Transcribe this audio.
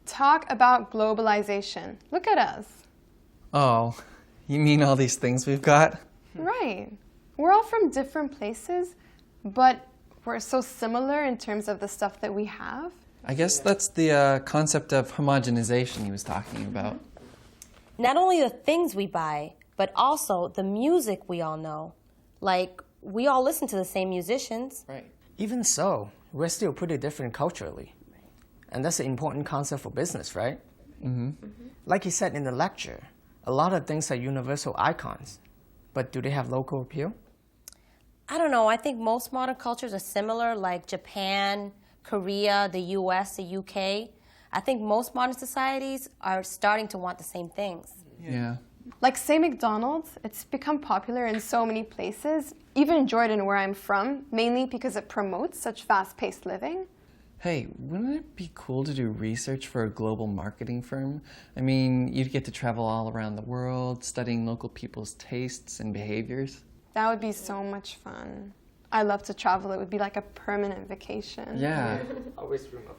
Talk about globalization. Look at us. Oh, you mean all these things we've got? Right. We're all from different places, but we're so similar in terms of the stuff that we have. I guess that's the concept of homogenization he was talking about. Not only the things we buy, but also the music we all know. Like, we all listen to the same musicians. Right. Even so, we're still pretty different culturally. And that's an important concept for business, right? Like he said in the lecture, a lot of things are universal icons. But do they have local appeal? I don't know, I think most modern cultures are similar, like Japan, Korea, the US, the UK. I think most modern societies are starting to want the same things. Yeah. Like, say, McDonald's, it's become popular in so many places, even in Jordan, where I'm from, mainly because it promotes such fast-paced living. Hey, wouldn't it be cool to do research for a global marketing firm? I mean, you'd get to travel all around the world, studying local people's tastes and behaviors. That would be so much fun. I love to travel. It would be like a permanent vacation. Yeah. Always dream of